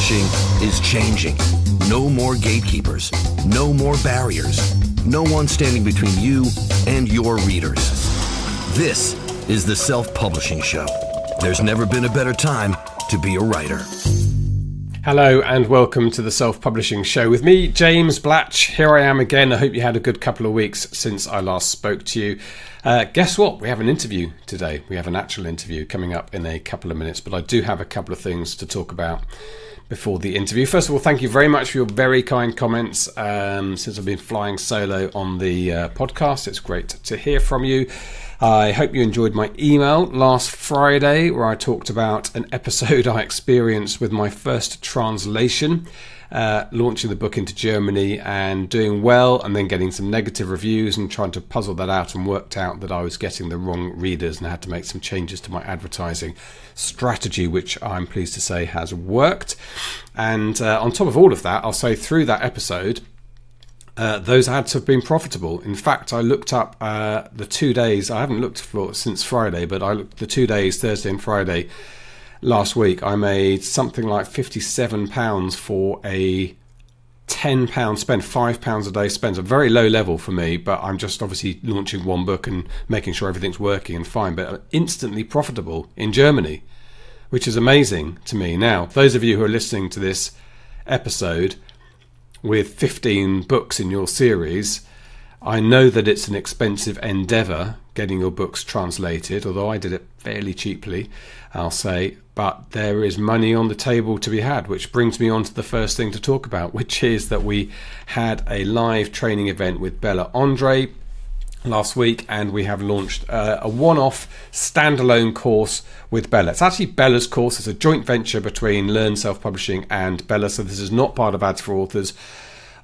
Self-publishing is changing. No more gatekeepers. No more barriers. No one standing between you and your readers. This is the Self-Publishing Show. There's never been a better time to be a writer. Hello and welcome to the Self-Publishing Show with me, James Blatch. Here I am again. I hope you had a good couple of weeks since I last spoke to you. Guess what? We have an interview today. We have an actual interview coming up in a couple of minutes, but I do have a couple of things to talk about before the interview. First of all, thank you very much for your very kind comments since I've been flying solo on the podcast. It's great to hear from you. I hope you enjoyed my email last Friday where I talked about an episode I experienced with my first translation, launching the book into Germany and doing well and then getting some negative reviews and trying to puzzle that out, and worked out that I was getting the wrong readers and had to make some changes to my advertising strategy, which I'm pleased to say has worked. And on top of all of that, I'll say through that episode, those ads have been profitable. In fact, I looked up the 2 days. I haven't looked for since Friday, but I looked the 2 days, Thursday and Friday last week. I made something like £57 for a £10 spend, £5 a day spend. A very low level for me, but I'm just obviously launching one book and making sure everything's working and fine. But instantly profitable in Germany, which is amazing to me. Now, those of you who are listening to this episode with 15 books in your series, I know that it's an expensive endeavour getting your books translated, although I did it fairly cheaply, I'll say, but there is money on the table to be had, which brings me on to the first thing to talk about, which is that we had a live training event with Bella Andre last week, and we have launched a one-off standalone course with Bella. It's actually Bella's course. It's a joint venture between Learn Self-Publishing and Bella, so this is not part of Ads for Authors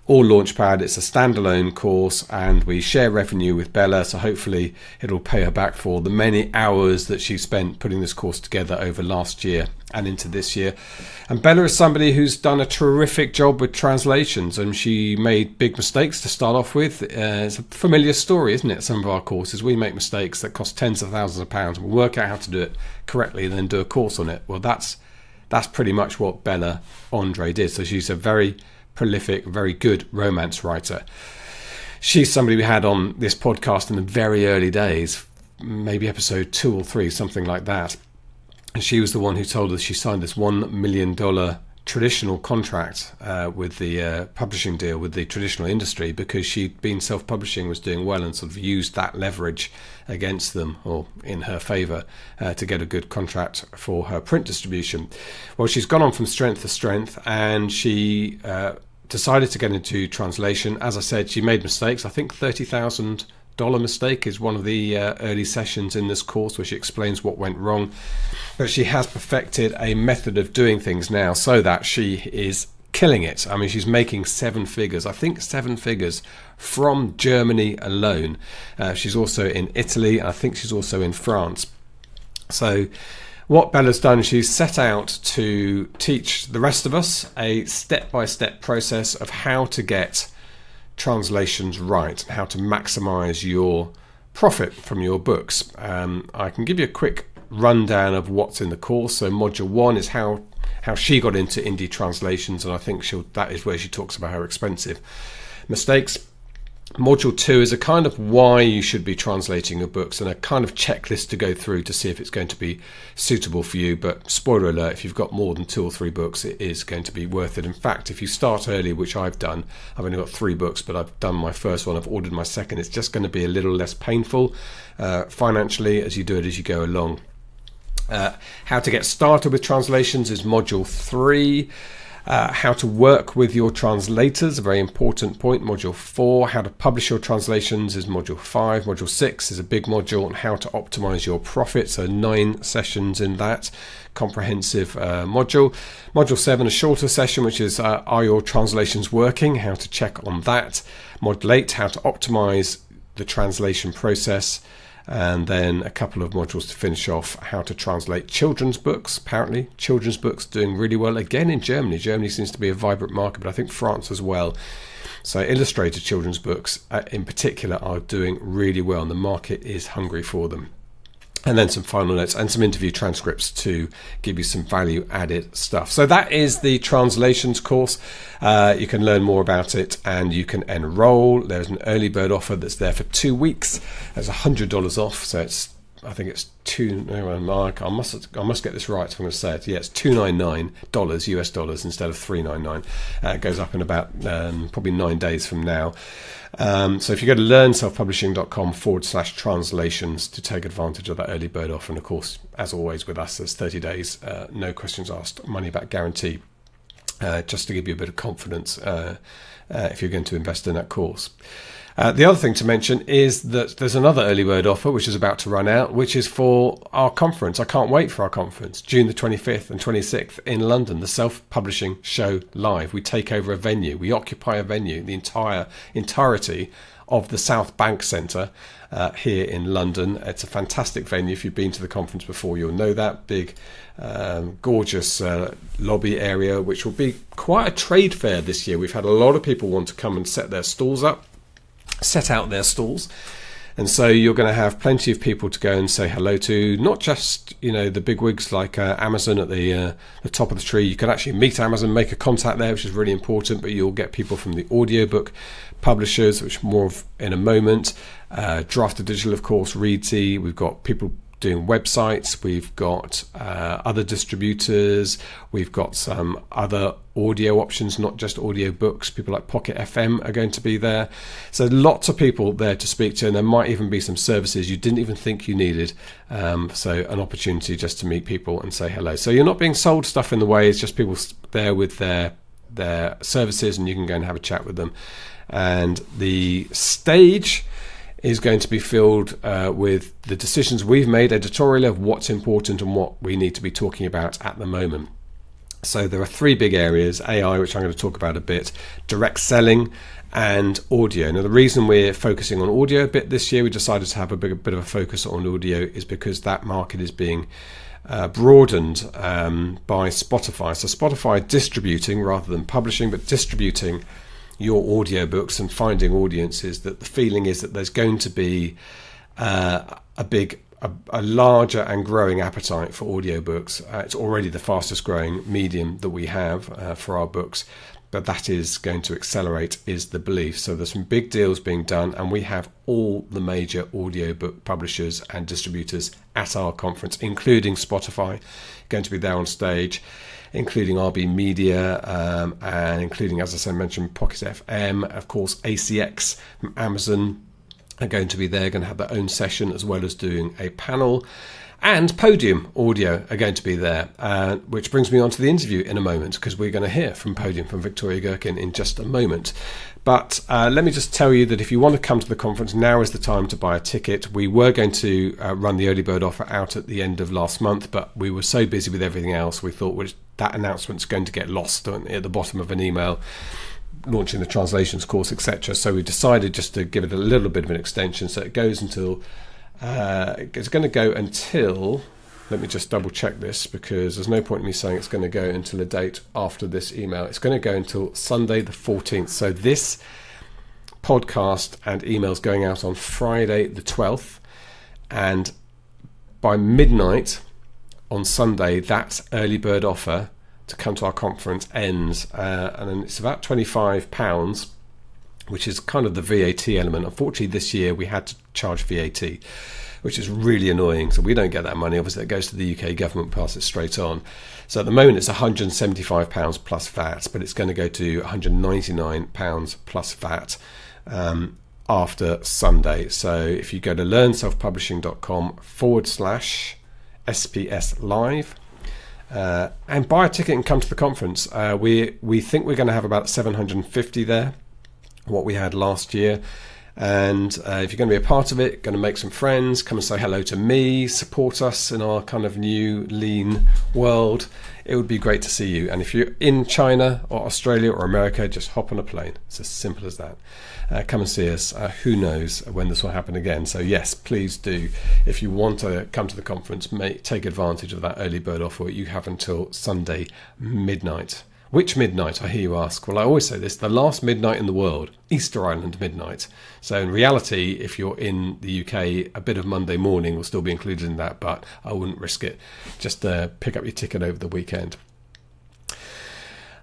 or Launchpad. It's a standalone course, and we share revenue with Bella, so hopefully it'll pay her back for the many hours that she spent putting this course together over last year and into this year. And Bella is somebody who's done a terrific job with translations, and she made big mistakes to start off with. It's a familiar story, isn't it? Some of our courses, we make mistakes that cost tens of thousands of pounds. We'll work out how to do it correctly and then do a course on it. Well, that's pretty much what Bella Andre did. So she's a very prolific, very good romance writer. She's somebody we had on this podcast in the very early days, maybe episode 2 or 3, something like that. And she was the one who told us she signed this $1 million traditional contract with the publishing deal with the traditional industry because she'd been self-publishing, was doing well, and sort of used that leverage against them, or in her favour, to get a good contract for her print distribution. Well, she's gone on from strength to strength, and she decided to get into translation. As I said, she made mistakes. I think $30,000 mistake is one of the early sessions in this course where she explains what went wrong. But she has perfected a method of doing things now so that she is killing it. I mean, she's making 7 figures, I think 7 figures from Germany alone. She's also in Italy, and I think she's also in France. So what Bella's done, she's set out to teach the rest of us a step-by-step process of how to get translations right, how to maximize your profit from your books. I can give you a quick rundown of what's in the course. So module 1 is how she got into indie translations, and I think that is where she talks about her expensive mistakes. Module 2 is a kind of why you should be translating your books and a kind of checklist to go through to see if it's going to be suitable for you. But spoiler alert, if you've got more than 2 or 3 books, it is going to be worth it. In fact, if you start early, which I've done, I've only got 3 books, but I've done my first one, I've ordered my second. It's just going to be a little less painful financially as you do it as you go along. How to get started with translations is module 3. How to work with your translators, a very important point, module 4. How to publish your translations is module 5. Module 6 is a big module on how to optimize your profit, so 9 sessions in that comprehensive module. Module 7, a shorter session, which is are your translations working, how to check on that. Module 8, how to optimize the translation process. And then a couple of modules to finish off, how to translate children's books. Apparently children's books doing really well again in Germany. Germany seems to be a vibrant market, but I think France as well. So illustrated children's books in particular are doing really well, and the market is hungry for them. and then some final notes and some interview transcripts to give you some value added stuff. So that is the translations course. You can learn more about it and you can enroll. There's an early bird offer that's there for 2 weeks. There's $100 off, so I think it's I must get this right, so I'm going to say it. Yeah, it's $299 US dollars instead of $399. It goes up in about probably 9 days from now. So if you go to learnselfpublishing.com/translations to take advantage of that early bird offer, and of course, as always with us, there's 30 days, no questions asked, money back guarantee, just to give you a bit of confidence if you're going to invest in that course. The other thing to mention is that there's another early bird offer which is about to run out, which is for our conference. I can't wait for our conference, June the 25th and 26th in London, the Self-Publishing Show Live. We take over a venue. We occupy a venue, the entirety of the South Bank Centre here in London. It's a fantastic venue. If you've been to the conference before, you'll know that. Big, gorgeous lobby area, which will be quite a trade fair this year. We've had a lot of people want to come and set out their stalls, and so you're going to have plenty of people to go and say hello to, not just the big wigs like Amazon at the top of the tree. You can actually meet Amazon, make a contact there, which is really important, but you'll get people from the audiobook publishers, which more of in a moment, Drafted Digital, of course, Reedsy. We've got people doing websites, we've got other distributors, we've got some other audio options, not just audiobooks. People like Pocket FM are going to be there. So lots of people there to speak to, and there might even be some services you didn't even think you needed. So an opportunity just to meet people and say hello. So you're not being sold stuff in the way, it's just people there with their services, and you can go and have a chat with them. And the stage is going to be filled with the decisions we've made editorially of what's important and what we need to be talking about at the moment. So there are 3 big areas: AI, which I'm going to talk about a bit, direct selling, and audio. Now, the reason we're focusing on audio a bit this year, we decided to have a bit of a focus on audio, is because that market is being broadened by Spotify. So Spotify distributing rather than publishing, but distributing your audiobooks and finding audiences. That the feeling is that there's going to be a larger and growing appetite for audiobooks. It's already the fastest growing medium that we have for our books, but that is going to accelerate, is the belief. So there's some big deals being done, and we have all the major audiobook publishers and distributors at our conference, including Spotify, going to be there on stage, including RB Media, and including, as I said, mentioned Pocket FM, of course, ACX from Amazon are going to be there, going to have their own session as well as doing a panel. And Podium Audio are going to be there, which brings me on to the interview in a moment, because we're going to hear from Podium, from Victoria Gerken, in just a moment. But let me just tell you that if you want to come to the conference, now is the time to buy a ticket. We were going to run the early bird offer out at the end of last month, but we were so busy with everything else, we thought that announcement's going to get lost at the bottom of an email launching the translations course, etc. So we decided just to give it a little bit of an extension. So it goes until it's going to go until, let me just double check this, because there's no point in me saying it's going to go until a date after this email. It's going to go until Sunday the 14th. So this podcast and emails going out on Friday the 12th, and by midnight on Sunday, that early bird offer to come to our conference ends, and then it's about £25, which is kind of the VAT element. Unfortunately, this year we had to charge VAT, which is really annoying. So we don't get that money. Obviously, it goes to the UK government, pass it straight on. So at the moment, it's £175 plus VAT, but it's going to go to £199 plus VAT after Sunday. So if you go to learnselfpublishing.com/SPS live, and buy a ticket and come to the conference. We think we're going to have about 750 there, what we had last year. And if you're going to be a part of it, going to make some friends, come and say hello to me, support us in our kind of new lean world, it would be great to see you. And if you're in China or Australia or America, just hop on a plane. It's as simple as that. Come and see us. Who knows when this will happen again. So yes, please do. If you want to come to the conference, take advantage of that early bird offer. You have until Sunday midnight. Which midnight, I hear you ask? Well, I always say this, the last midnight in the world, Easter Island midnight. So in reality, if you're in the UK, a bit of Monday morning will still be included in that, but I wouldn't risk it. Just pick up your ticket over the weekend.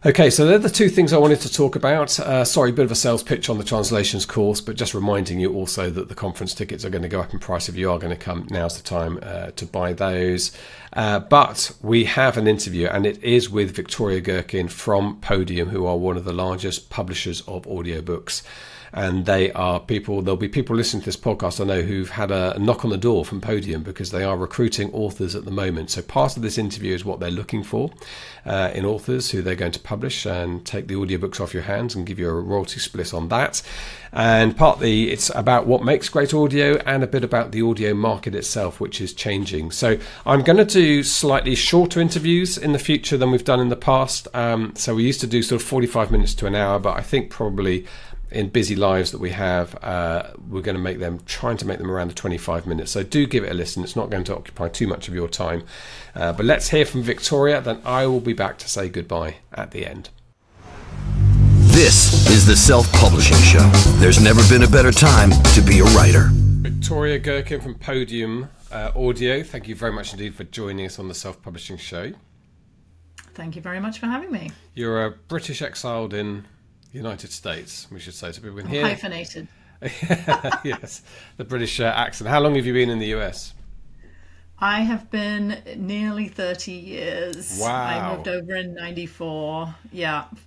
Okay, so they're the two things I wanted to talk about. Sorry, a bit of a sales pitch on the translations course, but just reminding you also that the conference tickets are going to go up in price if you are going to come. Now's the time to buy those. But we have an interview, and it is with Victoria Gerken from Podium, who are one of the largest publishers of audiobooks. And they are people, there'll be people listening to this podcast I know who've had a knock on the door from Podium because they are recruiting authors at the moment. So part of this interview is what they're looking for in authors who they're going to publish and take the audiobooks off your hands and give you a royalty split on that. And partly it's about what makes great audio and a bit about the audio market itself, which is changing. So I'm going to do slightly shorter interviews in the future than we've done in the past. So we used to do sort of 45 minutes to an hour, but I think probably in busy lives that we have, we're going to trying to make them around the 25 minutes. So do give it a listen. It's not going to occupy too much of your time. But let's hear from Victoria, then I will be back to say goodbye at the end. This is the Self-Publishing Show. There's never been a better time to be a writer. Victoria Gerken from Podium Audio, thank you very much indeed for joining us on the Self-Publishing Show. Thank you very much for having me. You're a British exiled in United States, we should say, so people can hear. Hyphenated. Yes, the British accent. How long have you been in the US? I have been nearly 30 years. Wow. I moved over in 94,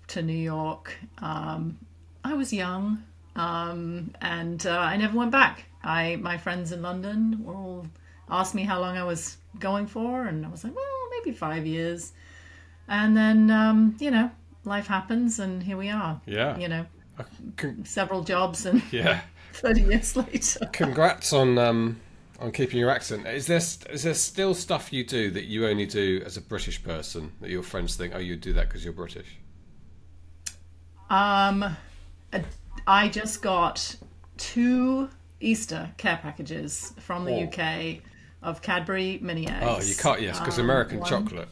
to New York. I was young, and I never went back. My friends in London all asked me how long I was going for, and I was like, well, maybe 5 years. And then, life happens, and here we are. Yeah. Several jobs, and 30 years later. Congrats on keeping your accent. Is there still stuff you do that you only do as a British person that your friends think, oh, you do that because you're British? I just got 2 Easter care packages from the UK of Cadbury mini eggs. Oh, you can't, yes, because American chocolate.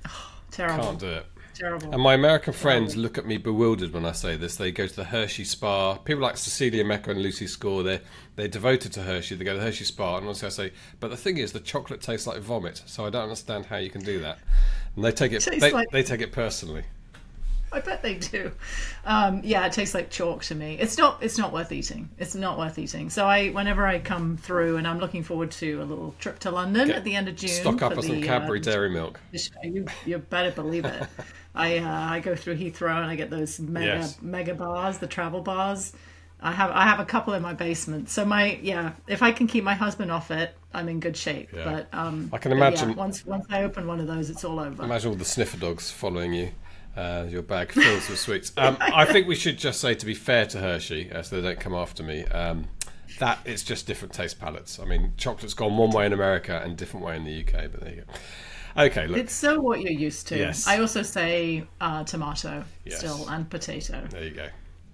Oh, terrible. Can't do it. Terrible. And my American friends look at me bewildered when I say this. They go to the Hershey Spa. People like Cecilia Mecca and Lucy Score, they're devoted to Hershey. They go to the Hershey Spa, and honestly I say, but the thing is, the chocolate tastes like vomit, so I don't understand how you can do that. And they take it. They take it personally. I bet they do. It tastes like chalk to me. It's not worth eating. It's not worth eating. So whenever I come through, and I'm looking forward to a little trip to London at the end of June. Stock up on some Cadbury dairy milk. You better believe it. I go through Heathrow and I get those mega bars, the travel bars. I have a couple in my basement. So if I can keep my husband off it, I'm in good shape. Yeah. But I can imagine once I open one of those, it's all over. Imagine all the sniffer dogs following you. Your bag fills with sweets. I think we should just say, to be fair to Hershey, so they don't come after me, that it's just different taste palettes. I mean, chocolate's gone one way in America and different way in the UK, but there you go. Okay, look. It's so what you're used to. Yes. I also say tomato still, and potato. There you go.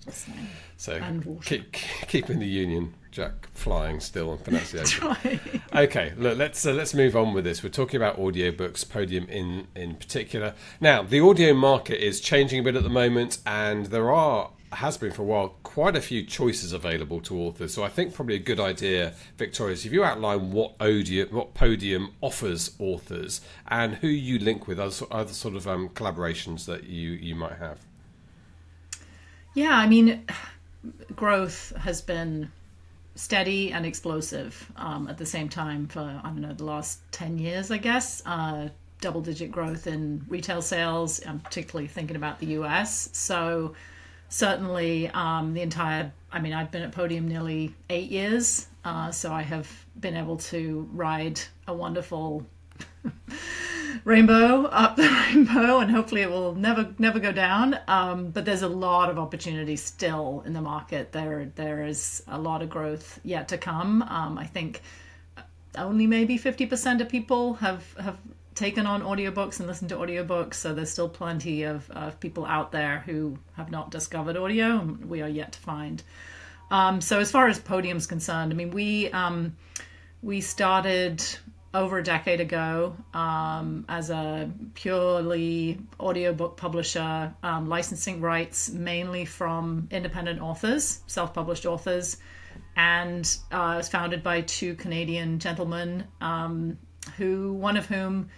Just saying. So and water. keeping the Union Jack flying still on pronunciation. That's right. Okay, look, let's move on with this. We're talking about audiobooks, Podium in particular. Now, the audio market is changing a bit at the moment, and has been for a while, quite a few choices available to authors. So I think probably a good idea, Victoria, is if you outline what Podium offers authors and who you link with, other sort of collaborations that you might have. Yeah, I mean, growth has been steady and explosive at the same time for, the last 10 years, I guess. Double-digit growth in retail sales. I'm particularly thinking about the US. So certainly I've been at Podium nearly 8 years. So I have been able to ride a wonderful rainbow up the rainbow, and hopefully it will never go down. But there's a lot of opportunity still in the market. There is a lot of growth yet to come. I think only maybe 50% of people have taken on audiobooks and listened to audiobooks. So there's still plenty of people out there who have not discovered audio, and we are yet to find. So as far as Podium's concerned, I mean, we started over a decade ago as a purely audiobook publisher, licensing rights mainly from independent authors, self-published authors, and it was founded by two Canadian gentlemen, one of whom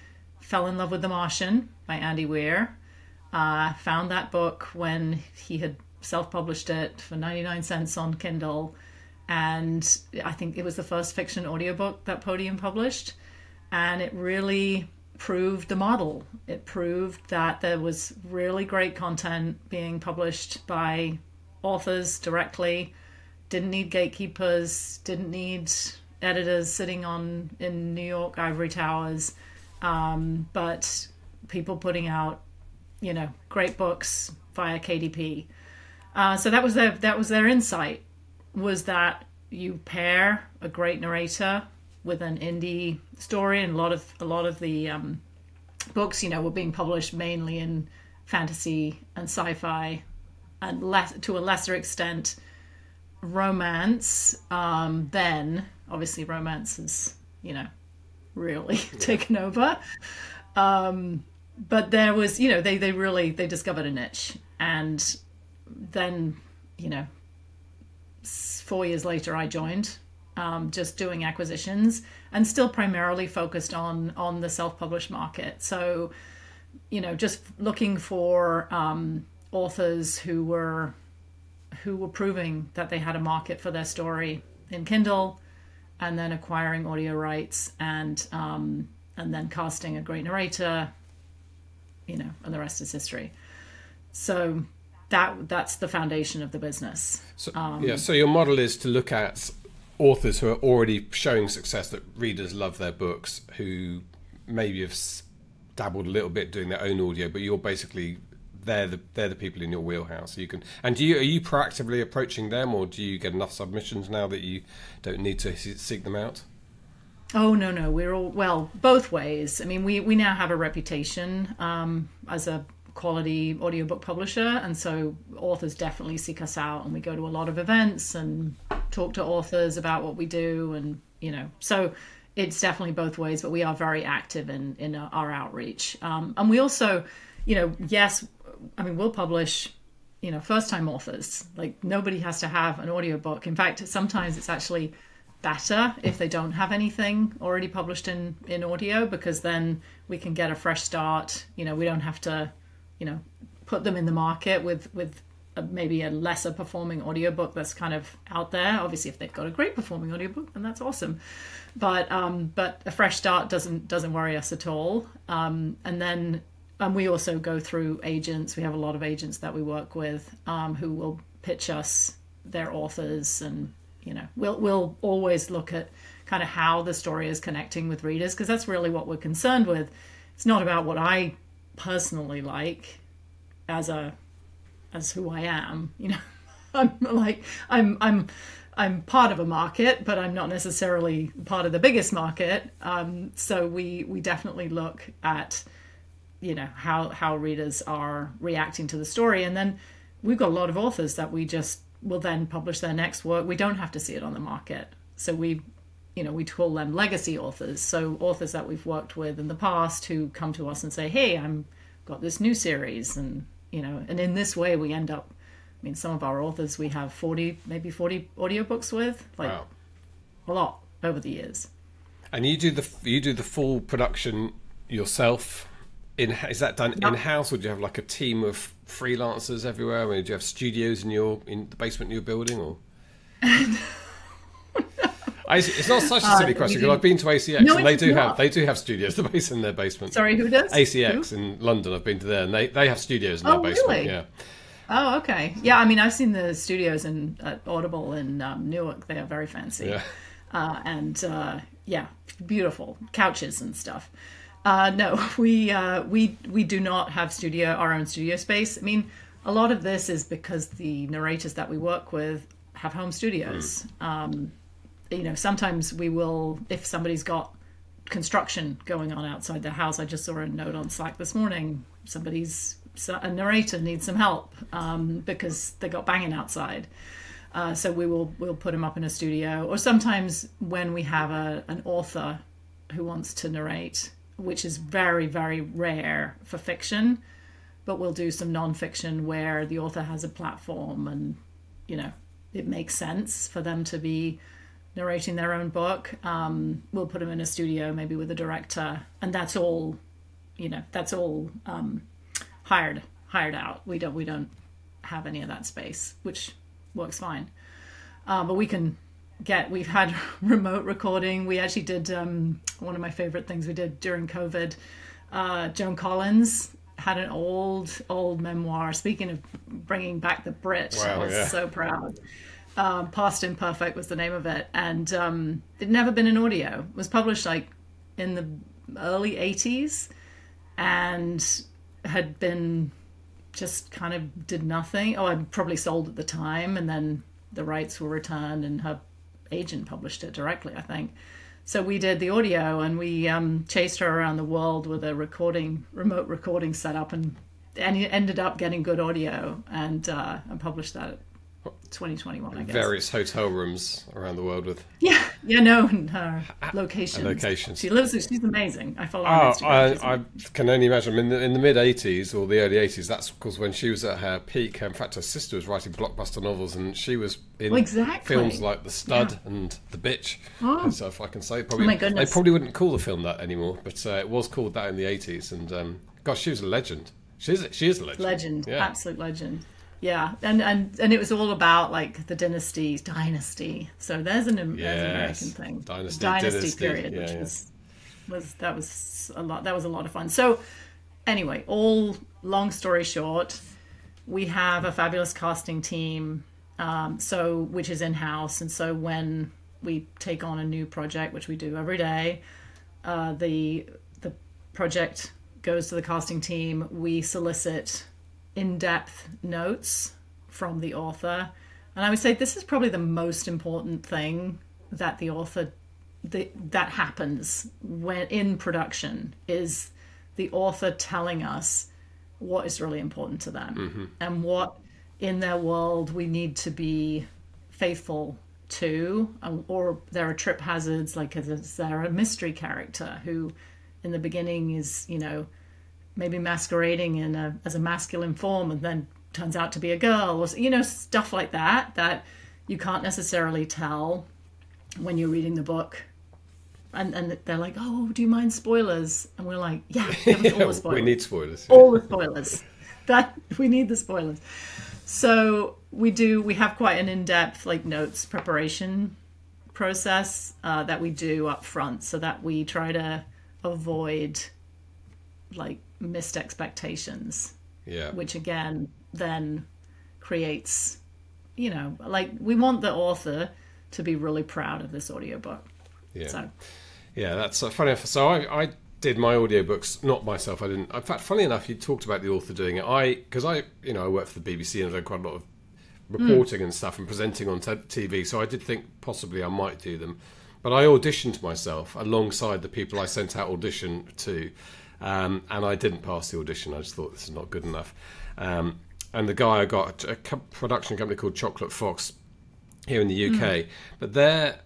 fell in love with The Martian by Andy Weir, found that book when he had self-published it for 99 cents on Kindle, and I think it was the first fiction audiobook that Podium published, and it really proved the model. It proved that there was really great content being published by authors directly, didn't need gatekeepers, didn't need editors sitting in New York ivory towers, but people putting out, great books via KDP. So that was their insight, was that you pair a great narrator with an indie story, and a lot of the books, were being published mainly in fantasy and sci-fi, and to a lesser extent romance. Then obviously romance has really taken over. But there was, they discovered a niche, and then 4 years later I joined, just doing acquisitions, and still primarily focused on the self-published market. So just looking for authors who were proving that they had a market for their story in Kindle, and then acquiring audio rights, and then casting a great narrator, and the rest is history. So that's the foundation of the business. So, so your model is to look at authors who are already showing success, that readers love their books, who maybe have dabbled a little bit doing their own audio, but you're basically they're the people in your wheelhouse. So you can, and are you proactively approaching them, or do you get enough submissions now that you don't need to seek them out? Oh, no, we're all, well, both ways. I mean, we now have a reputation as a quality audiobook publisher, and so authors definitely seek us out, and we go to a lot of events and talk to authors about what we do, and so it's definitely both ways, but we are very active in our outreach. And we also, yes, I mean, we'll publish first-time authors. Like, nobody has to have an audiobook. In fact, sometimes it's actually better if they don't have anything already published in audio, because then we can get a fresh start. We don't have to put them in the market with maybe a lesser performing audiobook that's kind of out there. Obviously, if they've got a great performing audiobook, then that's awesome. But a fresh start doesn't worry us at all. And we also go through agents. We have a lot of agents that we work with who will pitch us their authors, and we'll always look at kind of how the story is connecting with readers, because that's really what we're concerned with. It's not about what I personally like as who I am. I'm part of a market, but I'm not necessarily part of the biggest market. So we definitely look at how readers are reacting to the story, and then we've got a lot of authors that we just will then publish their next work. We don't have to see it on the market, so we call them legacy authors. So authors that we've worked with in the past who come to us and say, "Hey, I'm got this new series," and and in this way we end up. I mean, some of our authors we have 40 audiobooks with, wow. A lot over the years. And you do the full production yourself. Is that done in-house, or do you have like a team of freelancers everywhere? I mean, do you have studios in the basement of your building, or? It's not such a silly question, because I've been to ACX, and they do have studios based in their basement. Sorry, who does? ACX in London. I've been to there, and they have studios in their basement. Really? Yeah. Oh, okay. Yeah, I mean, I've seen the studios at Audible in Newark. They are very fancy. Yeah. Beautiful couches and stuff. No, we do not have our own studio space. I mean, a lot of this is because the narrators that we work with have home studios. Sometimes we will, if somebody's got construction going on outside their house. I just saw a note on Slack this morning. A narrator needs some help because they got banging outside. So we'll put them up in a studio. Or sometimes when we have an author who wants to narrate, which is very, very rare for fiction. But we'll do some non-fiction where the author has a platform and, you know, it makes sense for them to be narrating their own book. We'll put them in a studio, maybe with a director, and that's all, you know, that's all hired out. We don't have any of that space, which works fine. But we've had remote recording. We actually did one of my favorite things we did during COVID. Joan Collins had an old memoir. Speaking of bringing back the Brit, wow, I was so proud. Past Imperfect was the name of it, and it'd never been in audio. It was published like in the early 80s and had been just kind of did nothing. Oh, I probably sold at the time, and then the rights were returned and her agent published it directly, I think. So we did the audio, and we chased her around the world with a remote recording setup, and it ended up getting good audio, and published that 2021, I guess. Various hotel rooms around the world with and her locations. Locations. She's amazing. I follow her on Instagram. I can only imagine. In the mid 80s or the early 80s, that's because when she was at her peak. In fact, her sister was writing blockbuster novels, and she was in films like The Stud and The Bitch. So if I can say, probably, my goodness. They probably wouldn't call the film that anymore, but it was called that in the 80s. And gosh, she was a legend. She is a legend. Legend, absolute legend. Yeah, and it was all about like the dynasty. So there's an American thing. Dynasty period, which was a lot. That was a lot of fun. So anyway, all long story short, we have a fabulous casting team, which is in-house, and so when we take on a new project, which we do every day, the project goes to the casting team. We solicit in-depth notes from the author, and I would say this is probably the most important thing that the author that happens when in production is the author telling us what is really important to them and what in their world we need to be faithful to, or there are trip hazards, like is there a mystery character who in the beginning is, you know, maybe masquerading as a masculine form and then turns out to be a girl, or, you know, stuff like that you can't necessarily tell when you're reading the book. And they're like, oh, do you mind spoilers? And we're like, yeah, give us all the spoilers. We need spoilers. All the spoilers. We need the spoilers. So we have quite an in-depth like notes preparation process that we do up front, so that we try to avoid like missed expectations, which again then creates, you know, like we want the author to be really proud of this audiobook. That's funny enough. So I did my audiobooks, not myself. I didn't. In fact, funny enough, you talked about the author doing it. Because I work for the BBC and I've done quite a lot of reporting and stuff and presenting on TV. So I did think possibly I might do them, but I auditioned myself alongside the people I sent out audition to. And I didn't pass the audition. I just thought this is not good enough. And the guy I got, a production company called Chocolate Fox here in the UK, but their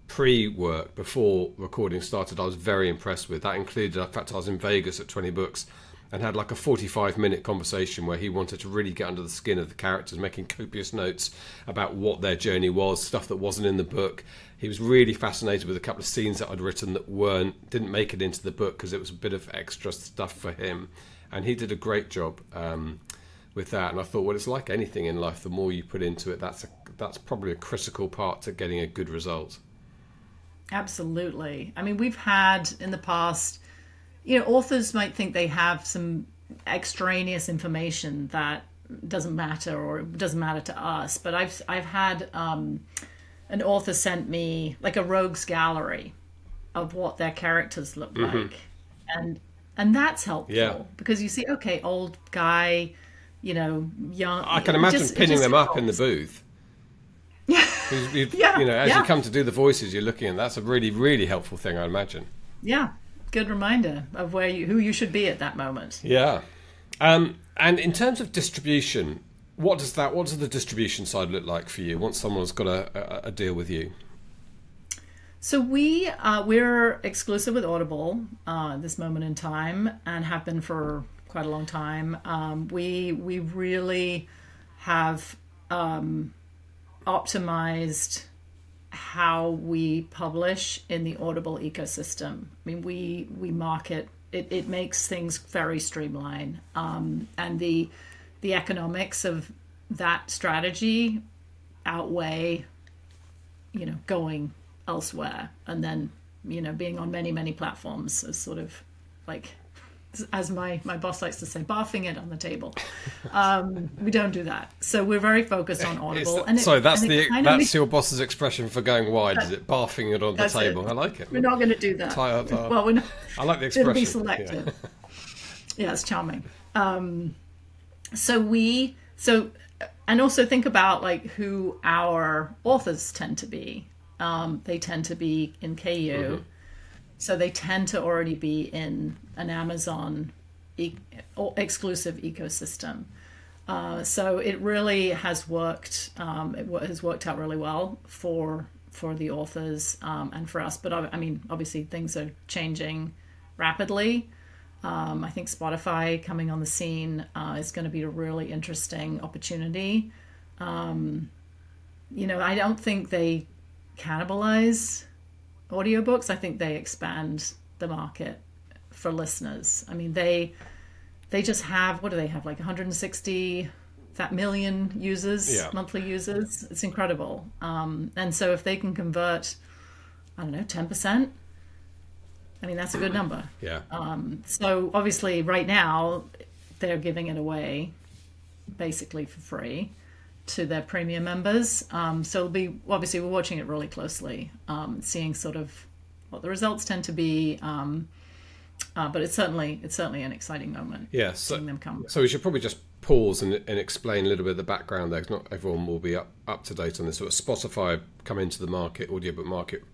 pre-work before recording started, I was very impressed with. That included, in fact, I was in Vegas at 20 Books and had like a 45-minute conversation where he wanted to really get under the skin of the characters, making copious notes about what their journey was, stuff that wasn't in the book. He was really fascinated with a couple of scenes that I'd written that didn't make it into the book because it was a bit of extra stuff for him, and he did a great job with that. And I thought, well, it's like anything in life, the more you put into it, that's probably a critical part to getting a good result. Absolutely. I mean, we've had in the past, you know, authors might think they have some extraneous information that doesn't matter or doesn't matter to us, but I've had an author sent me like a rogues gallery of what their characters look like, and that's helpful because you see, okay, old guy, you know, young. I can imagine pinning them up in the booth. You know, as you come to do the voices, you're looking, and that's a really, really helpful thing, I imagine. Yeah, good reminder of who you should be at that moment. Yeah, and in terms of distribution, what does the distribution side look like for you once someone's got a deal with you? So we're exclusive with Audible at this moment in time, and have been for quite a long time. We really have optimized how we publish in the Audible ecosystem. I mean, we market it. It makes things very streamlined, and the economics of that strategy outweigh, going elsewhere, and then being on many platforms is sort of like, as my boss likes to say, barfing it on the table. We don't do that, so we're very focused on Audible. That's your boss's expression for going wide, is it? Barfing it on the table. I like it. We're not going to do that. Well, we're not. I like the expression. It'll be selective. Yeah, it's charming. And also think about like who our authors tend to be. They tend to be in KU. Mm-hmm. So they tend to already be in an Amazon exclusive ecosystem. So it really has worked. It has worked out really well for the authors and for us. But I mean, obviously things are changing rapidly. I think Spotify coming on the scene is going to be a really interesting opportunity. I don't think they cannibalize audiobooks. I think they expand the market for listeners. I mean, they just have, what do they have, like 160 million users, monthly users? It's incredible. And so if they can convert, 10%, I mean, that's a good number. Yeah. So obviously right now they're giving it away basically for free to their premium members. So obviously we're watching it really closely, seeing sort of what the results tend to be. But it's certainly an exciting moment. Yeah. Seeing them come. So we should probably just pause and explain a little bit of the background there, because not everyone will be up to date on this. So Spotify come into the market, audiobook market,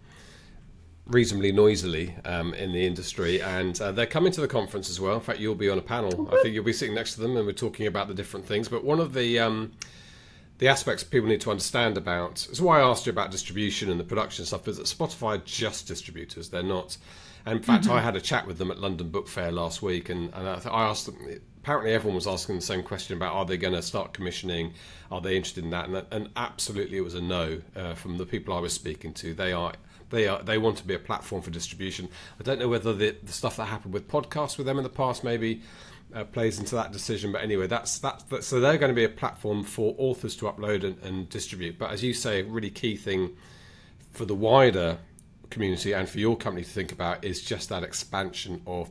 reasonably noisily in the industry, and they're coming to the conference as well. In fact, you'll be on a panel. I think you'll be sitting next to them, and we're talking about the different things. But one of the aspects people need to understand about, is why I asked you about distribution and the production stuff, is that Spotify are just distributors. They're not. And in fact, I had a chat with them at London Book Fair last week, and I asked them, apparently everyone was asking the same question about, are they going to start commissioning? Are they interested in that? And absolutely it was a no from the people I was speaking to. They want to be a platform for distribution. I don't know whether the stuff that happened with podcasts with them in the past maybe plays into that decision. But anyway, that's so they're going to be a platform for authors to upload and distribute. But as you say, a really key thing for the wider community and for your company to think about is just that expansion of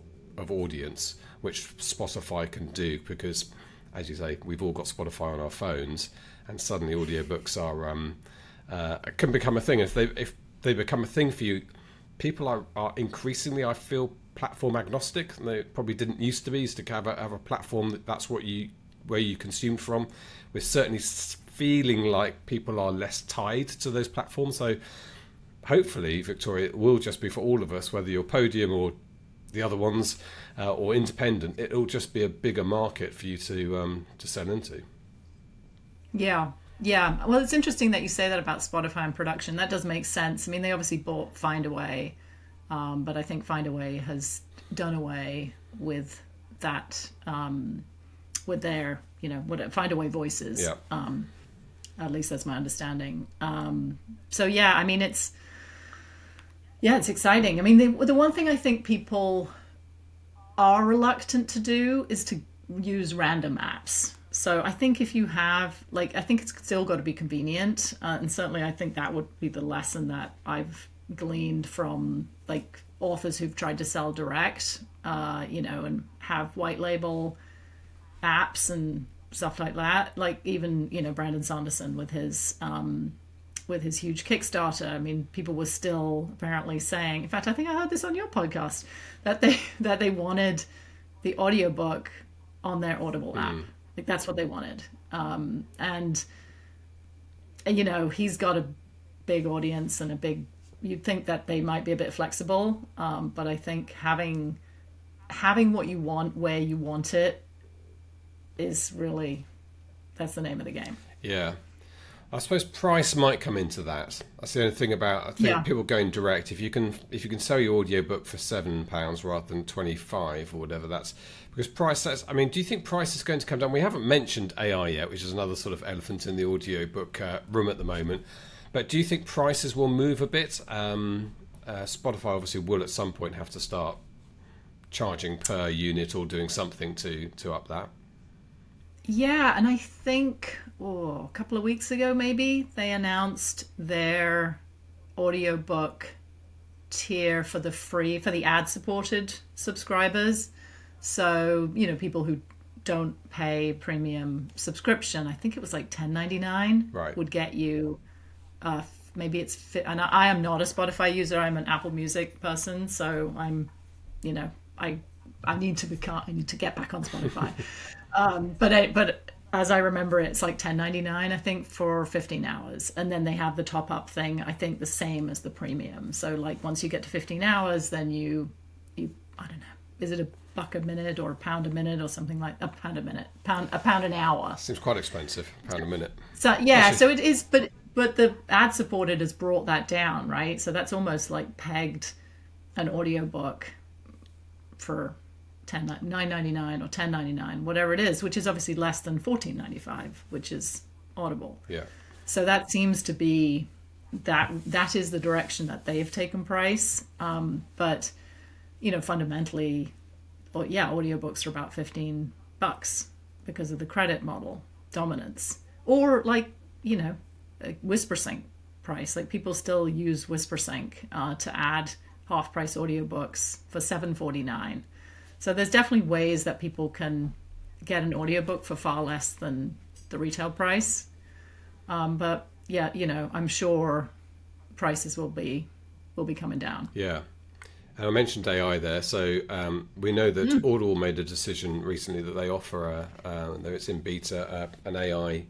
audience, which Spotify can do, because, as you say, we've all got Spotify on our phones, and suddenly audiobooks can become a thing. If they become a thing for you, people are increasingly, I feel, platform agnostic. They probably didn't used to have a platform that's where you consumed from. We're certainly feeling like people are less tied to those platforms. So hopefully, Victoria, it will just be for all of us, whether you're Podium or the other ones or independent. It'll just be a bigger market for you to sell into. Yeah. Well, it's interesting that you say that about Spotify and production. That does make sense. I mean, they obviously bought Findaway, but I think Findaway has done away with that, with their, Findaway voices. Yeah. At least that's my understanding. So yeah, I mean, it's exciting. I mean, the one thing I think people are reluctant to do is to use random apps. So I think if you have, I think it's still got to be convenient. And certainly I think that would be the lesson that I've gleaned from authors who've tried to sell direct, and have white label apps and stuff like that. Like even, Brandon Sanderson with his huge Kickstarter. I mean, people were still apparently saying, in fact, I think I heard this on your podcast, that they wanted the audiobook on their Audible app. That's what they wanted. And he's got a big audience and you'd think that they might be a bit flexible. But I think having what you want where you want it is really, that's the name of the game. Yeah. I suppose price might come into that. That's the only thing about, I think people going direct. If you can sell your audiobook for £7 rather than 25 or whatever, that's because price. I mean, do you think price is going to come down? We haven't mentioned AI yet, which is another sort of elephant in the audiobook room at the moment. But do you think prices will move a bit? Spotify obviously will at some point have to start charging per unit or doing something to up that. Yeah, and I think a couple of weeks ago maybe they announced their audiobook tier for the ad-supported subscribers. So, people who don't pay premium subscription, I think it was like $10.99 would get you maybe it's and I am not a Spotify user. I'm an Apple Music person, so I'm I need to get back on Spotify. But as I remember, it's like $10.99, I think, for 15 hours. And then they have the top up thing, I think the same as the premium. So like once you get to 15 hours, then you I don't know, is it $1 a minute or £1 a minute or something like £1 a minute, £1 an hour? Seems quite expensive, £1 a minute. So yeah, so it is, but the ad supported has brought that down, right? So that's almost like pegged an audiobook for $9.99 or $10.99, whatever it is, which is obviously less than $14.95, which is Audible. Yeah. So that seems to be that is the direction that they've taken price. But fundamentally, audiobooks are about $15 because of the credit model dominance, or like WhisperSync price. Like people still use WhisperSync to add half-price audiobooks for $7.49. So there's definitely ways that people can get an audiobook for far less than the retail price. But yeah, I'm sure prices will be coming down. Yeah. And I mentioned AI there. So we know that Audible made a decision recently that they offer, though it's in beta, an AI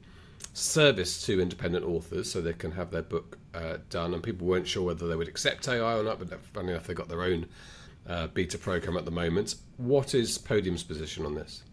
service to independent authors so they can have their book done. And people weren't sure whether they would accept AI or not, but funny enough, they've got their own beta program at the moment. What is Podium's position on this?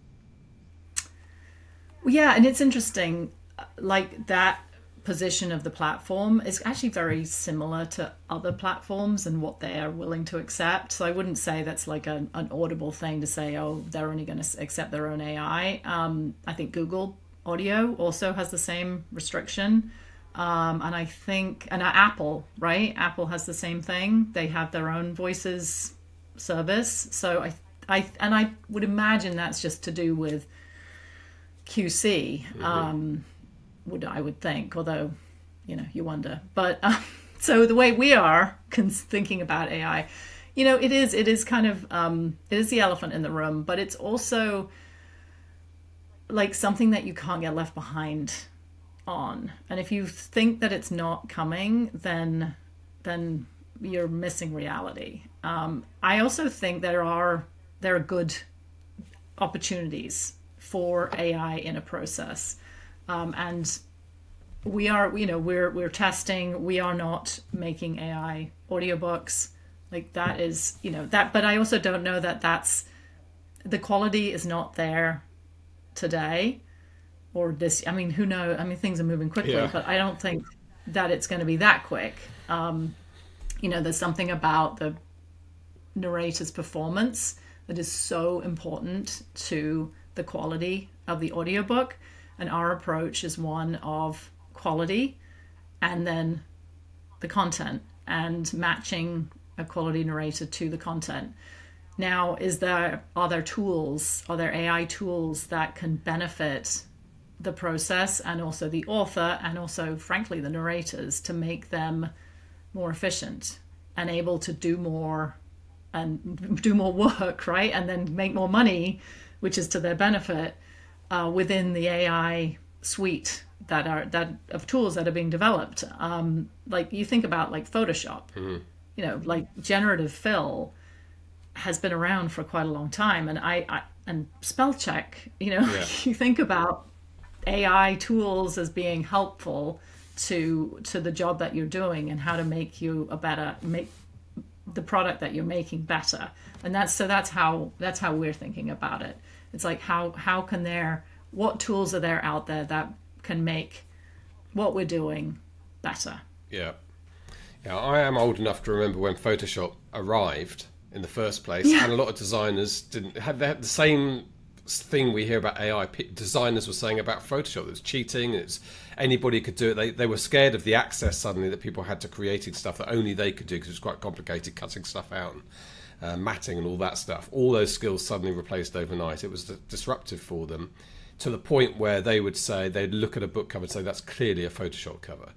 Yeah, and it's interesting, like that position of the platform is actually very similar to other platforms and what they are willing to accept. So I wouldn't say that's like an Audible thing to say, oh, they're only going to accept their own AI. I think Google Audio also has the same restriction. And I think, and Apple, right? Apple has the same thing. They have their own voices service. So I would imagine that's just to do with QC, I would think, although, you wonder. But so the way we are thinking about AI, it is kind of, it is the elephant in the room, but it's also like something that you can't get left behind on. And if you think that it's not coming, then you're missing reality. I also think there are good opportunities for AI in a process, and we are, we're testing. We are not making AI audiobooks. Like that is, that. But I also don't know that that's the quality is not there today, or this. I mean, who knows? I mean, things are moving quickly, but I don't think that it's going to be that quick. There's something about the narrator's performance that is so important to the quality of the audiobook, and our approach is one of quality and then the content and matching a quality narrator to the content. Now, are there AI tools that can benefit the process and also the author and also, frankly, the narrators to make them more efficient and able to do more work, right? And then make more money, which is to their benefit, within the AI suite of tools that are being developed. Like you think about like Photoshop, like generative fill has been around for quite a long time, and spell check. You think about AI tools as being helpful to the job that you're doing and how to make the product that you're making better. And that's how we're thinking about it. It's like what tools are there out there that can make what we're doing better. Yeah. Yeah, I am old enough to remember when Photoshop arrived in the first place, and a lot of designers they had the same thing we hear about AI. Designers were saying about Photoshop, it was cheating, it's anybody could do it. They were scared of the access suddenly that people had to creating stuff that only they could do, because it was quite complicated, cutting stuff out and matting and all that stuff. All those skills suddenly replaced overnight. It was disruptive for them, to the point where they would say, they'd look at a book cover and say, that's clearly a Photoshop cover.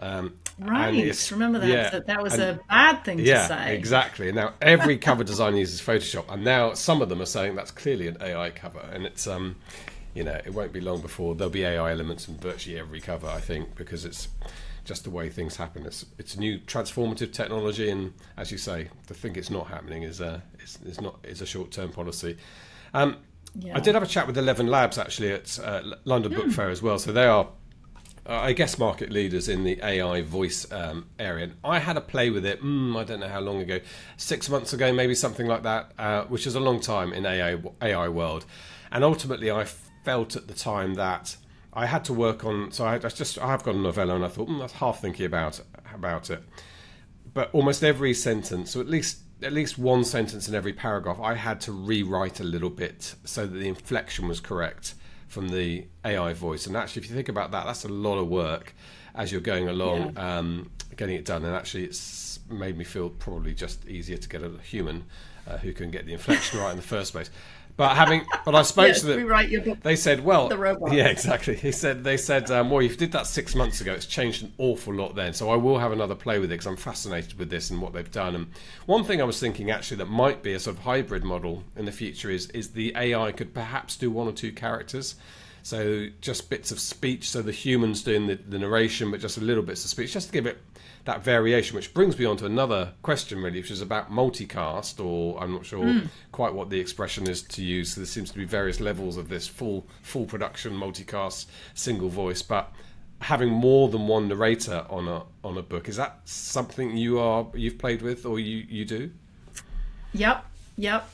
Right, remember that. That was a bad thing to say. Yeah, exactly. And now every cover designer uses Photoshop, and now some of them are saying that's clearly an AI cover. And it's it won't be long before there'll be AI elements in virtually every cover, I think, because it's just the way things happen. It's new transformative technology, and as you say, to think it's not happening is a short-term policy. I did have a chat with 11 Labs actually at London Book Fair as well. So they are, I guess, market leaders in the AI voice area. And I had a play with it, I don't know how long ago, 6 months ago, maybe something like that, which is a long time in AI world. And ultimately, I felt at the time that I had to work on. So I have got a novella, and I thought, I was half thinking about it. But almost every sentence, or at least one sentence in every paragraph, I had to rewrite a little bit so that the inflection was correct from the AI voice. And actually, if you think about that, that's a lot of work as you're going along, getting it done. And actually, it's made me feel probably just easier to get a human who can get the inflection right in the first place. But I spoke to them. Rewrite your book. They said, well, the robot. Yeah, exactly. They said, well, you did that 6 months ago. It's changed an awful lot then. So I will have another play with it, because I'm fascinated with this and what they've done. And one thing I was thinking actually that might be a sort of hybrid model in the future is the AI could perhaps do one or two characters. So just bits of speech, so the human's doing the narration, but just a little bits of speech, just to give it that variation, which brings me on to another question, really, which is about multicast, or I'm not sure quite what the expression is to use. So there seems to be various levels of this full production, multicast, single voice, but having more than one narrator on a book, is that something you've played with, or you do? Yep,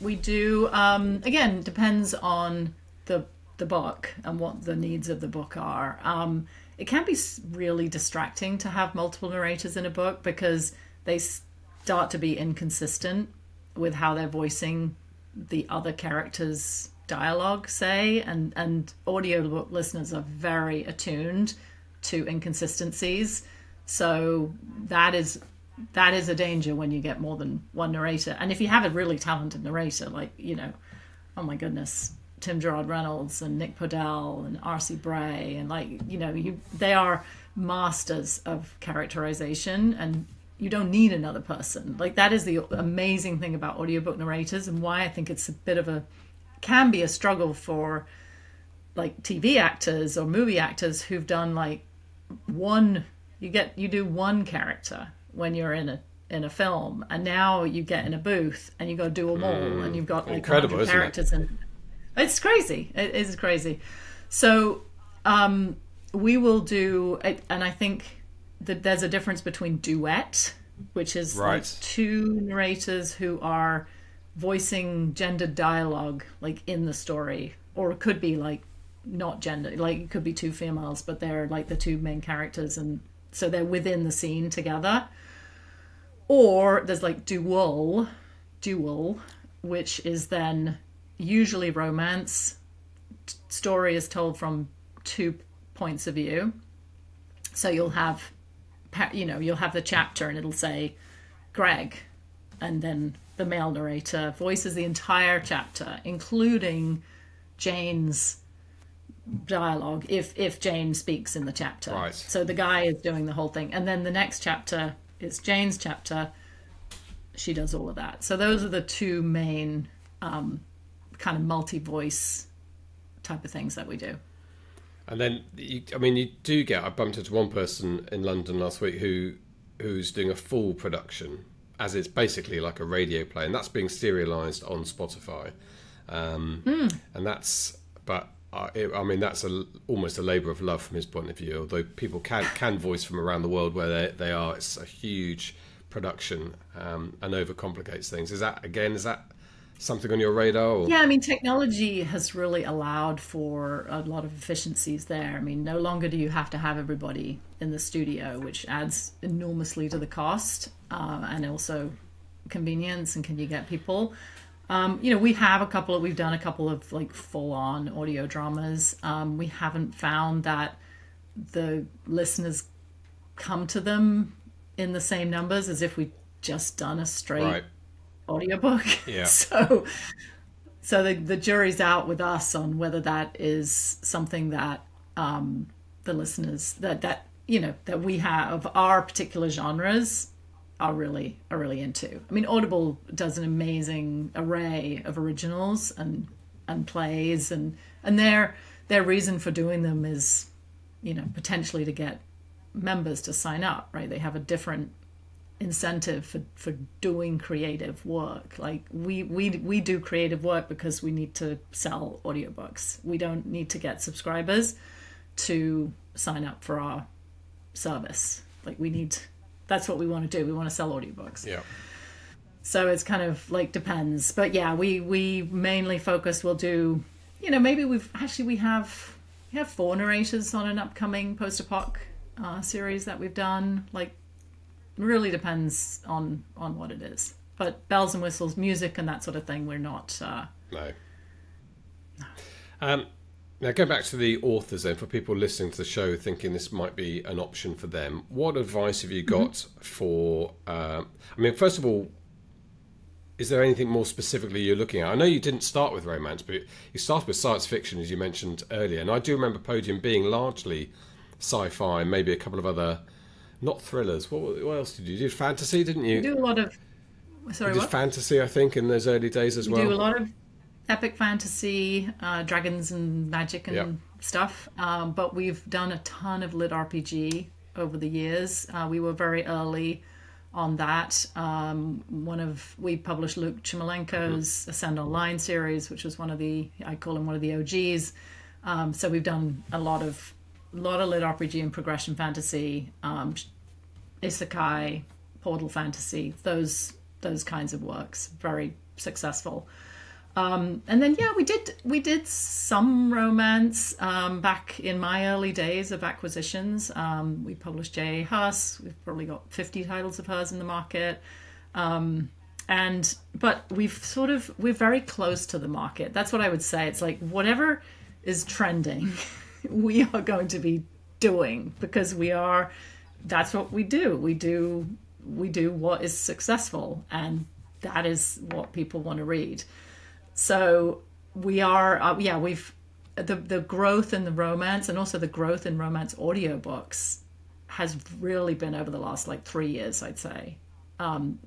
we do. Again, depends on the book and what the needs of the book are. It can be really distracting to have multiple narrators in a book, because they start to be inconsistent with how they're voicing the other characters' dialogue, say, and audiobook listeners are very attuned to inconsistencies. So that is a danger when you get more than one narrator. And if you have a really talented narrator, like, oh my goodness, Tim Gerard Reynolds and Nick Podell and R.C. Bray, and they are masters of characterization, and you don't need another person. Like, that is the amazing thing about audiobook narrators, and why I think it's can be a struggle for like TV actors or movie actors who've done like you do one character when you're in a film, and now you get in a booth and you got to do them all, and you've got like incredible, 100 characters, and it's crazy. It is crazy. So we will do, and I think that there's a difference between duet, which is like two narrators who are voicing gendered dialogue like in the story, or it could be like not gender, like it could be two females, but they're like the two main characters, and so they're within the scene together. Or there's like dual, which is then usually romance. Story is told from two points of view. So you'll have the chapter and it'll say Greg, and then the male narrator voices the entire chapter, including Jane's dialogue, if Jane speaks in the chapter. Right. So the guy is doing the whole thing, and then the next chapter is Jane's chapter. She does all of that. So those are the two main kind of multi-voice type of things that we do. And then, you do get, I bumped into one person in London last week who's doing a full production, as it's basically like a radio play, and that's being serialized on Spotify. And that's, but that's almost a labour of love from his point of view, although people can voice from around the world where they are. It's a huge production and overcomplicates things. Is that something on your radar? Or? Yeah, I mean, technology has really allowed for a lot of efficiencies there. I mean, no longer do you have to have everybody in the studio, which adds enormously to the cost, and also convenience, and can you get people. We've done a couple of like full-on audio dramas. We haven't found that the listeners come to them in the same numbers as if we just done a straight audiobook. Yeah. So the jury's out with us on whether that is something that the listeners that we have our particular genres are really into. I mean, Audible does an amazing array of originals and plays, and their reason for doing them is, potentially to get members to sign up, right? They have a different incentive for doing creative work. Like we do creative work because we need to sell audiobooks. We don't need to get subscribers to sign up for our service. Like that's what we want to do. We want to sell audiobooks. Yeah. So it's kind of like depends. But yeah, we mainly focus, we'll do, maybe we have 4 narrators on an upcoming post-apoc series that we've done. Like, really depends on what it is. But bells and whistles, music and that sort of thing, we're not. No. Now, go back to the authors then, for people listening to the show thinking this might be an option for them. What advice have you got for... first of all, is there anything more specifically you're looking at? I know you didn't start with romance, but you started with science fiction, as you mentioned earlier. And I do remember Podium being largely sci-fi, maybe a couple of other... Not thrillers. What else did you do? You did fantasy, didn't you? We do a lot of... Sorry, you did what? Fantasy, I think, in those early days as well. We do a lot of epic fantasy, dragons and magic and stuff. But we've done a ton of lit RPG over the years. We were very early on that. We published Luke Chmalenko's Ascend Online series, which was I call him one of the OGs. So we've done a lot of lit RPG and progression fantasy, isekai, portal fantasy, those kinds of works, very successful. And then we did some romance back in my early days of acquisitions. We published J.A. Huss. We've probably got 50 titles of hers in the market. But we're very close to the market. That's what I would say. It's like whatever is trending, we are going to be doing, because that's what we do. We do what is successful, and that is what people want to read. So we are, we've the growth in the romance, and also the growth in romance audiobooks has really been over the last 3 years, I'd say.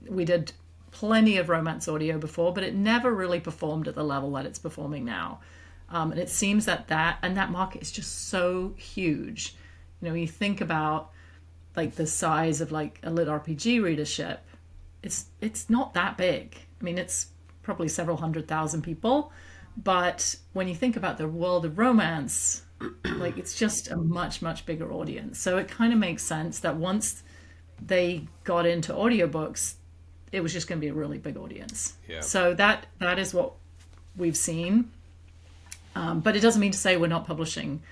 We did plenty of romance audio before, but it never really performed at the level that it's performing now. And it seems that market is just so huge. When you think about the size of a lit RPG readership, it's not that big. I mean, it's probably several 100,000 people, but when you think about the world of romance, it's just a much, much bigger audience. So it kind of makes sense that once they got into audiobooks, it was just going to be a really big audience. Yeah. So that is what we've seen. But it doesn't mean to say we're not publishing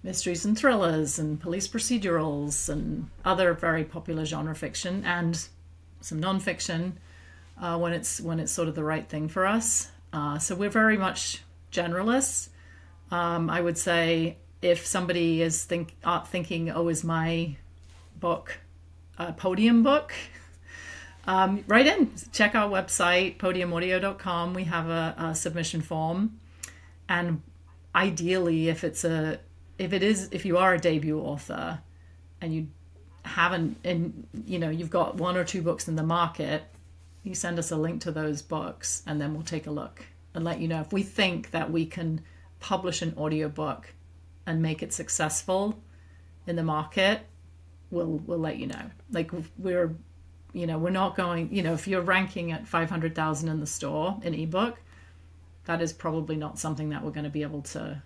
mysteries and thrillers and police procedurals and other very popular genre fiction, and some nonfiction when it's sort of the right thing for us. So we're very much generalists. I would say if somebody is thinking, is my book a Podium book? Write in. Check our website, podiumaudio.com. We have a submission form. And ideally, if you are a debut author and you haven't, and you've got 1 or 2 books in the market, you send us a link to those books, and then we'll take a look and let you know if we think that we can publish an audiobook and make it successful in the market. We'll let you know. We're not going. If you're ranking at 500,000 in the store in ebook, that is probably not something that we're going to be able to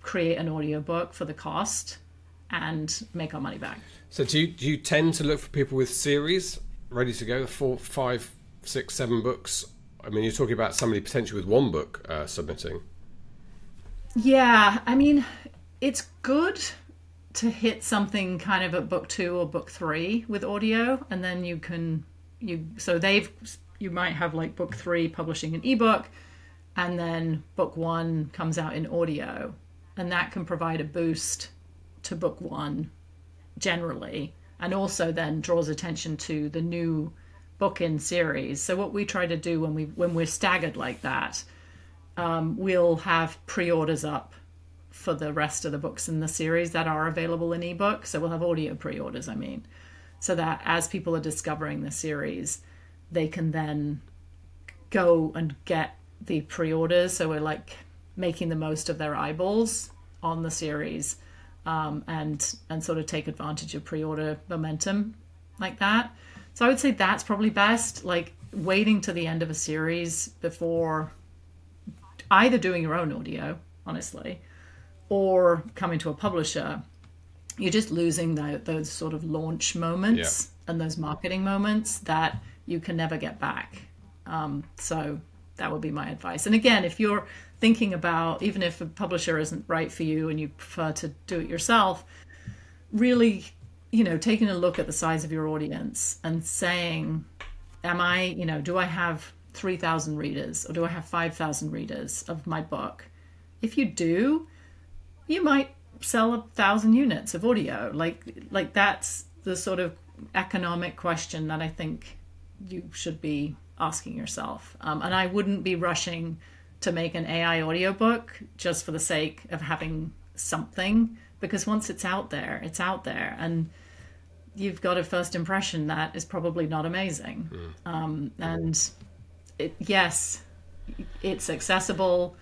create an audiobook for the cost and make our money back. So do you tend to look for people with series ready to go, 4, 5, 6, 7 books I mean, you're talking about somebody potentially with one book submitting. Yeah, I mean, it's good to hit something kind of at book 2 or book 3 with audio, and then you might have like book 3 publishing an ebook, and then book 1 comes out in audio, and that can provide a boost to book 1 generally, and also then draws attention to the new book in series. So what we try to do when we're staggered like that, we'll have pre-orders up for the rest of the books in the series that are available in ebook. So we'll have audio pre-orders, so that as people are discovering the series, they can then go and get the pre-orders. So we're like making the most of their eyeballs on the series, and sort of take advantage of pre-order momentum like that. So I would say that's probably best, like waiting to the end of a series before either doing your own audio, honestly, or coming to a publisher. You're just losing those sort of launch moments and those marketing moments that you can never get back. So that would be my advice. And again, if you're thinking about, even if a publisher isn't right for you and you prefer to do it yourself, really, taking a look at the size of your audience and saying, do I have 3,000 readers, or do I have 5,000 readers of my book? If you do, you might sell 1,000 units of audio. Like that's the sort of economic question that I think you should be asking yourself. And I wouldn't be rushing to make an AI audiobook just for the sake of having something, because once it's out there, and you've got a first impression that is probably not amazing. And yes, it's accessible.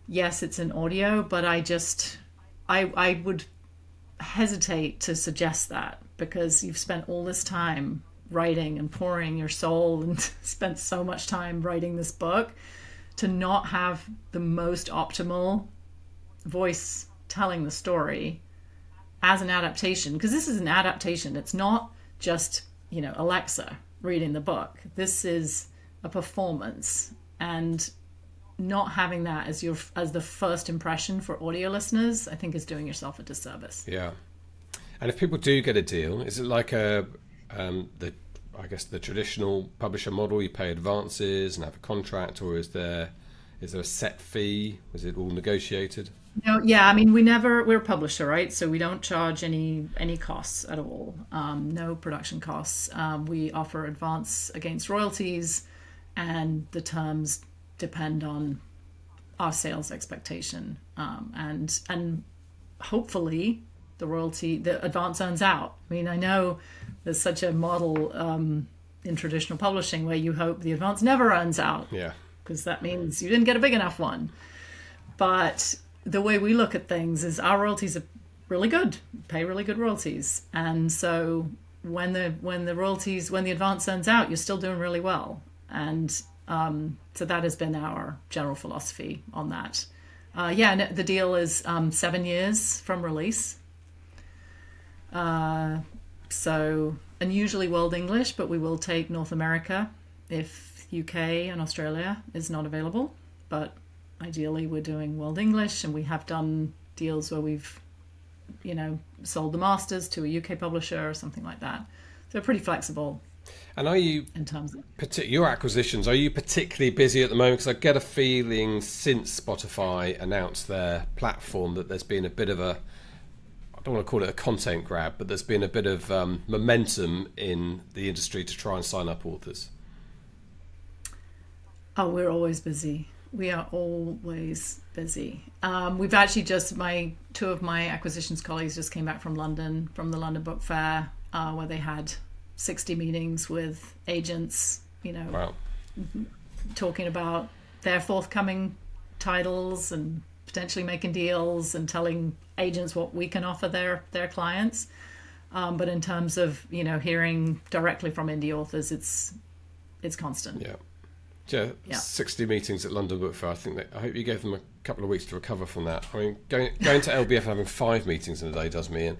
Yes, it's in audio, but I would hesitate to suggest that, because you've spent all this time writing and pouring your soul and spent so much time writing this book, to not have the most optimal voice telling the story as an adaptation. Because this is an adaptation. It's not just, Alexa reading the book. This is a performance, and not having that as the first impression for audio listeners, I think, is doing yourself a disservice. Yeah. And if people do get a deal, is it like the traditional publisher model? You pay advances and have a contract, or is there a set fee? Was it all negotiated? No, yeah. we're a publisher, right? So we don't charge any costs at all. No production costs. We offer advance against royalties, and the terms depend on our sales expectation, and hopefully the advance earns out. I know there's such a model in traditional publishing where you hope the advance never earns out, because that means you didn't get a big enough one. But the way we look at things is our royalties are really good, pay really good royalties, and so when the advance earns out, you're still doing really well. And so that has been our general philosophy on that. And the deal is 7 years from release. And usually World English, but we will take North America if UK and Australia is not available. But ideally we're doing World English, and we have done deals where we've, sold the masters to a UK publisher or something like that. So pretty flexible. And are you, in terms of your acquisitions, are you particularly busy at the moment? Because I get a feeling since Spotify announced their platform that there's been a bit of I don't want to call it a content grab, but there's been a bit of momentum in the industry to try and sign up authors. Oh, we're always busy. We are always busy. We've actually two of my acquisitions colleagues just came back from London, from the London Book Fair, where they had 60 meetings with agents, Wow. talking about their forthcoming titles and potentially making deals and telling agents what we can offer their clients. But in terms of, hearing directly from indie authors, it's constant. Yeah, 60 meetings at London Book Fair. I hope you gave them a couple of weeks to recover from that. Going to LBF and having 5 meetings in a day does me in.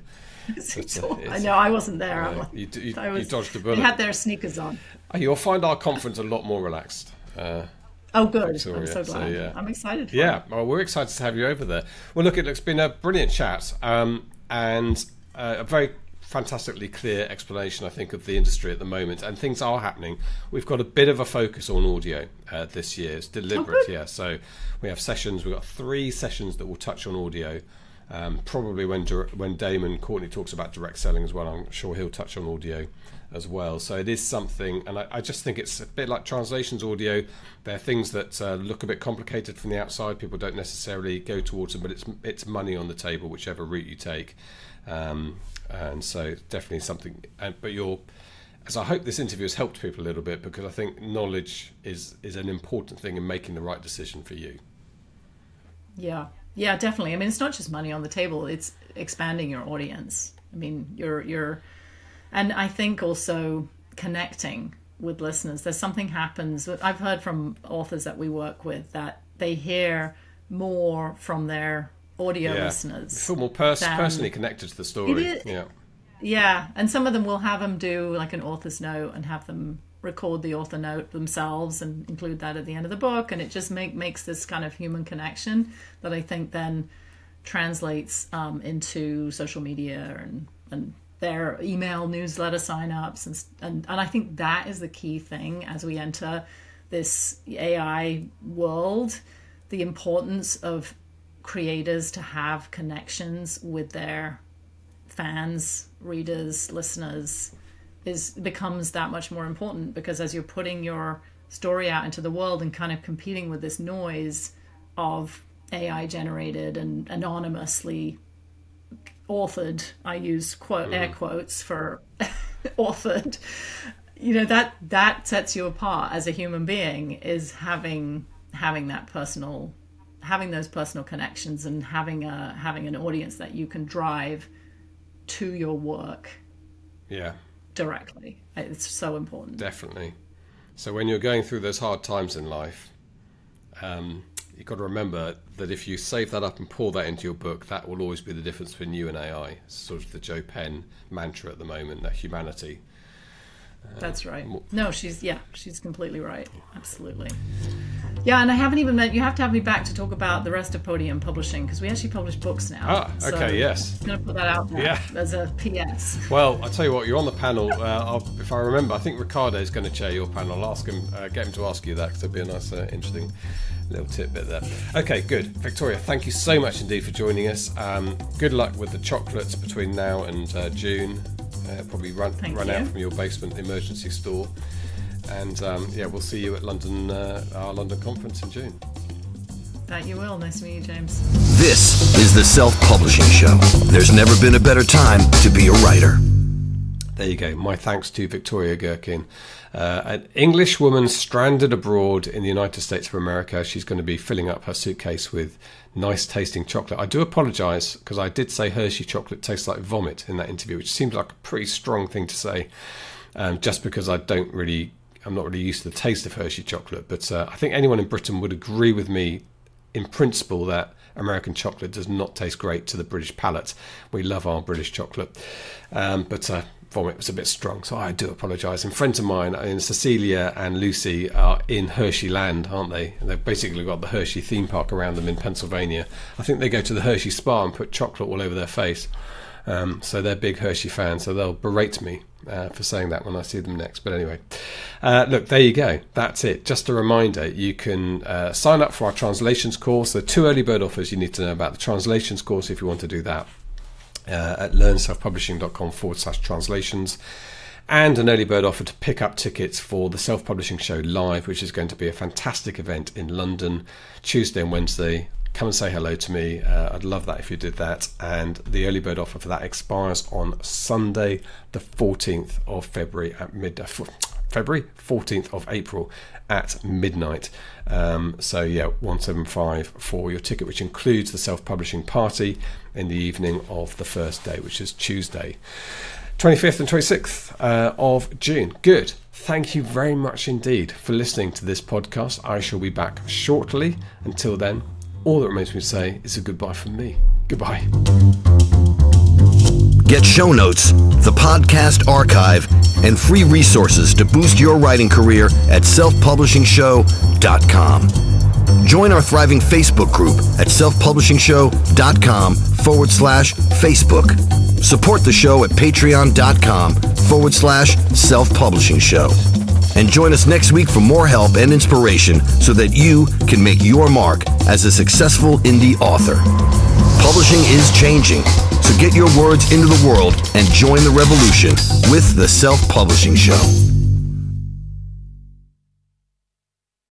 I know, I wasn't there. You dodged a bullet. They had their sneakers on. You'll find our conference a lot more relaxed. Oh, good. Victoria. I'm so glad. So, yeah. I'm excited for Yeah, it. well, we're excited to have you over there. Well, look, it's been a brilliant chat and a very fantastically clear explanation, I think, of the industry at the moment, and things are happening. We've got a bit of a focus on audio this year. It's deliberate, yeah. So we have sessions. We've got 3 sessions that will touch on audio. Probably when Damon Courtney talks about direct selling as well, I'm sure he'll touch on audio as well. So it is something, and I just think it's a bit like translations audio. There are things that look a bit complicated from the outside. People don't necessarily go towards them, but it's money on the table, whichever route you take. And so definitely something. But as I hope this interview has helped people a little bit, because I think knowledge is an important thing in making the right decision for you. Yeah, definitely. I mean, it's not just money on the table, it's expanding your audience. I mean, and I think also connecting with listeners. There's something happens. I've heard from authors that we work with that they hear more from their audio listeners. They feel more personally connected to the story. Yeah, and some of them will have them do like an author's note and have them record the author note themselves and include that at the end of the book, and it just makes this kind of human connection that I think then translates into social media and their email newsletter signups, and I think that is the key thing as we enter this AI world. The importance of creators to have connections with their fans, readers, listeners becomes that much more important, because as you're putting your story out into the world and kind of competing with this noise of AI generated and anonymously authored, I use air quotes for authored, that sets you apart as a human being, is having those personal connections and having an audience that you can drive to your work directly. It's so important. Definitely. So when you're going through those hard times in life, you've got to remember that if you save that up and pour that into your book, that will always be the difference between you and AI. It's sort of the Joe Penn mantra at the moment, that humanity. That's right. No, she's completely right. Absolutely. Yeah, and I haven't even you have to have me back to talk about the rest of Podium Publishing, because we actually publish books now. Ah, okay, yes. I'm going to put that out there as a PS. Well, I'll tell you what, you're on the panel. If I remember, I think Ricardo is going to chair your panel. I'll ask him, get him to ask you that, because it'll be a nice, interesting little tidbit there. Okay, good. Victoria, thank you so much indeed for joining us. Good luck with the chocolates between now and June. Probably run out from your basement emergency store. And we'll see you at our London conference in June. That you will. Nice to meet you, James. This is the Self-Publishing Show. There's never been a better time to be a writer. There you go. My thanks to Victoria Gerken, an English woman stranded abroad in the United States of America. She's going to be filling up her suitcase with nice tasting chocolate. I do apologise, because I did say Hershey chocolate tastes like vomit in that interview, which seems like a pretty strong thing to say, just because I'm not really used to the taste of Hershey chocolate. But I think anyone in Britain would agree with me in principle that American chocolate does not taste great to the British palate. We love our British chocolate. But vomit was a bit strong, so I do apologise. And friends of mine, Cecilia and Lucy, are in Hershey land, aren't they? And they've basically got the Hershey theme park around them in Pennsylvania. I think they go to the Hershey spa and put chocolate all over their face. So they're big Hershey fans, so they'll berate me for saying that when I see them next. But anyway, look, there you go. That's it. Just a reminder, you can sign up for our translations course. There are 2 early bird offers you need to know about. The translations course, if you want to do that, at learnselfpublishing.com/translations, and an early bird offer to pick up tickets for the Self-Publishing Show Live, which is going to be a fantastic event in London, Tuesday and Wednesday. Come and say hello to me. I'd love that if you did that. And the early bird offer for that expires on Sunday, the 14th of February at midnight. February 14th of April at midnight. So yeah, 175 for your ticket, which includes the self-publishing party in the evening of the first day, which is Tuesday, 25th and 26th of June. Good. Thank you very much indeed for listening to this podcast. I shall be back shortly. Until then, all that remains for me to say is a goodbye from me. Goodbye. Get show notes, the podcast archive, and free resources to boost your writing career at selfpublishingshow.com. Join our thriving Facebook group at selfpublishingshow.com/Facebook. Support the show at patreon.com/selfpublishing show. And join us next week for more help and inspiration so that you can make your mark as a successful indie author. Publishing is changing, so get your words into the world and join the revolution with the Self-Publishing Show.